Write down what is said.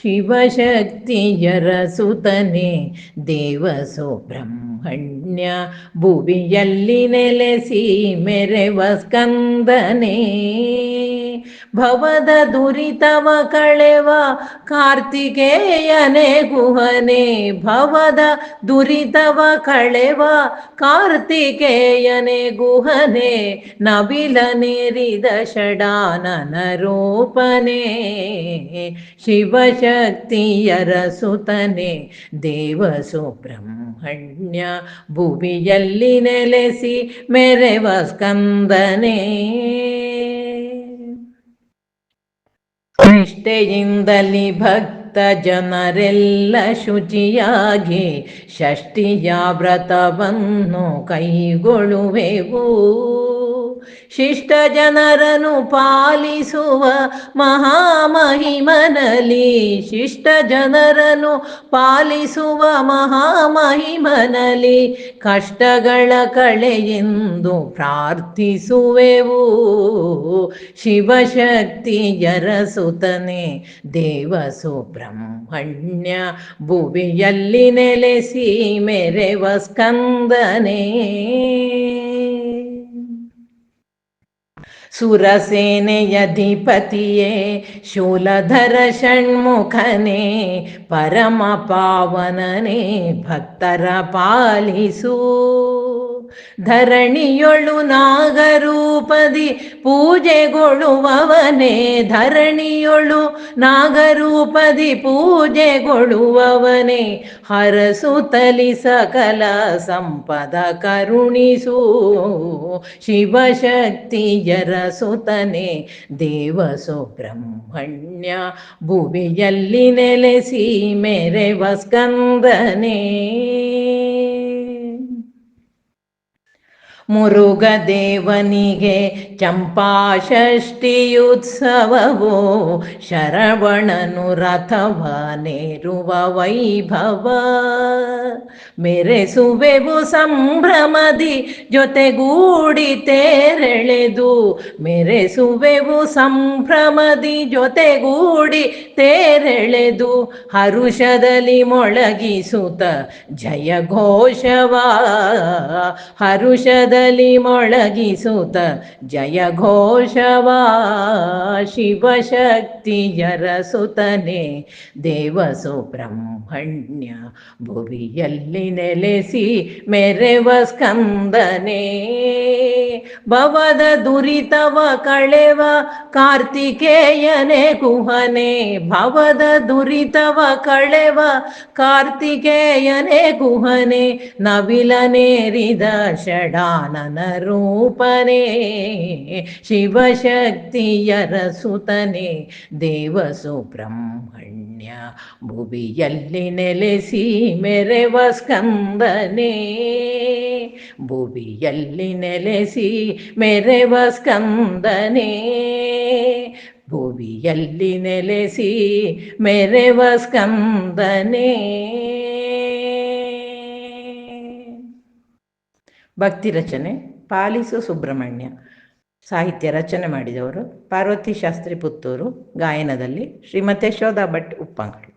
ಶಿವಶಕ್ತಿಯರ ಸುತನೆ ದೇವ ಸುಬ್ರಹ್ಮಣ್ಯ, ಭುವಿಯಲ್ಲಿ ನೆಲೆಸಿ ಮೆರೆವ ಸ್ಕಂದನೆ. ಭವದ ದುರಿತವ ಕಳೆವ ಕಾರ್ತಿಕೇಯನೇ ಗುಹನೆ, ಭವದ ದುರಿತವ ಕಳೆವ ಕಾರ್ತಿಕೇಯನೇ ಗುಹನೆ, ನವಿಲನೇರಿದ ಷಡಾನನ ರೂಪನೇ. ಶಿವಶಕ್ತಿಯರ ಸುತನೆ ದೇವ ಸುಬ್ರಹ್ಮಣ್ಯ, ಭುವಿಯಲ್ಲಿ ನೆಲೆಸಿ ಮೆರೆವ ಸ್ಕಂದನೆ. ನಿಷ್ಠೆಯಿಂದಲಿ ಭಕ್ತ ಜನರೆಲ್ಲ ಶುಚಿಯಾಗಿ ಷಷ್ಠಿಯ ವ್ರತವನ್ನು ಕೈಗೊಳ್ಳುವೆವು. ಶಿಷ್ಟ ಜನರನ್ನು ಪಾಲಿಸುವ ಮಹಾಮಹಿಮನಲಿ, ಶಿಷ್ಟ ಜನರನ್ನು ಪಾಲಿಸುವ ಮಹಾಮಹಿಮನಲಿ, ಕಷ್ಟಗಳ ಕಳೆಯೆಂದು ಪ್ರಾರ್ಥಿಸುವೆವು. ಶಿವಶಕ್ತಿಯರ ಸುತನೆ ದೇವ ಸುಬ್ರಹ್ಮಣ್ಯ, ಭುವಿಯಲ್ಲಿ ನೆಲೆಸಿ ಮೆರೆವ ಸ್ಕಂದನೆ. ಸುರಸೇನೆಯಧಿಪತಿಯೇ ಶೂಲಧರ ಷಣ್ಮುಖನೇ, ಪರಮ ಪಾವನನೇ ಭಕ್ತರ ಪಾಲಿಸು. ಧರಣಿಯೊಳು ನಾಗರೂಪದಿ ಪೂಜೆಗೊಳ್ಳುವವನೇ, ಧರಣಿಯೊಳು ನಾಗರೂಪದಿ ಪೂಜೆಗೊಳ್ಳುವವನೇ, ಹರಸುತ್ತಲಿ ಸಕಲ ಸಂಪದ ಕರುಣಿಸು. ಶಿವಶಕ್ತಿಯರ ಸುತನೆ ದೇವ ಸುಬ್ರಹ್ಮಣ್ಯ, ಭುವಿಯಲ್ಲಿ ನೆಲೆಸಿ ಮೆರೆವ ಸ್ಕಂದನೆ. ಮುರುಘದೇವನಿಗೆ ಚಂಪಾಷಷ್ಠಿಯುತ್ಸವವೋ, ಶರವಣನು ರಥವನೇರುವ ವೈಭವ. ಮೆರೆಸುವೆವು ಸಂಭ್ರಮದಿ ಜೊತೆಗೂಡಿ ತೇರೆಳೆದು, ಮೆರೆಸುವೆವು ಸಂಭ್ರಮದಿ ಜೊತೆಗೂಡಿ ತೇರೆಳೆದು, ಹರುಷದಲ್ಲಿ ಮೊಳಗಿಸುತ್ತ ಜಯ ಘೋಷವ, ಹರುಷದಲ್ಲಿ ಮೊಳಗಿಸುತ್ತ ಜಯ ಘೋಷವ. ಶಿವಶಕ್ತಿಯರ ಸುತನೆ ದೇವ ಸುಬ್ರಹ್ಮಣ್ಯ, ಭುವಿಯಲ್ಲಿ ನೆಲೆಸಿ ಮೆರೆವ ಸ್ಕಂದನೆ. ಭವದ ದುರಿತವ ಕಳೆವ ಕಾರ್ತಿಕೇಯನೇ ಗುಹನೆ, ಭವದ ದುರಿತವ ಕಳೆವ ಕಾರ್ತಿಕೇಯನೇ ಗುಹನೆ, ನವಿಲನೇರಿದ ಷಡಾನನ ರೂಪನೇ. ಶಿವಶಕ್ತಿಯರ ಸುತನೆ ದೇವ ಸುಬ್ರಹ್ಮಣ್ಯ, ಭುವಿಯಲ್ಲಿ ನೆಲೆಸಿ ಮೆರೆವ ಸ್ಕಂದನೆ, ಭುವಿಯಲ್ಲಿ ನೆಲೆಸಿ ಮೆರೆವ ಸ್ಕಂದನೆ, ಭುವಿಯಲ್ಲಿ ನೆಲೆಸಿ ಮೆರೆವ ಸ್ಕಂದನೆ. ಭಕ್ತಿ ರಚನೆ ಪಾಲಿಸು ಸುಬ್ರಹ್ಮಣ್ಯ. ಸಾಹಿತ್ಯ ರಚನೆ ಮಾಡಿದವರು ಪಾರ್ವತಿ ಶಾಸ್ತ್ರಿ ಪುತ್ತೂರು. ಗಾಯನದಲ್ಲಿ ಶ್ರೀಮತಿ ಯಶೋಧ ಭಟ್ ಉಪ್ಪಂಗಡಿ.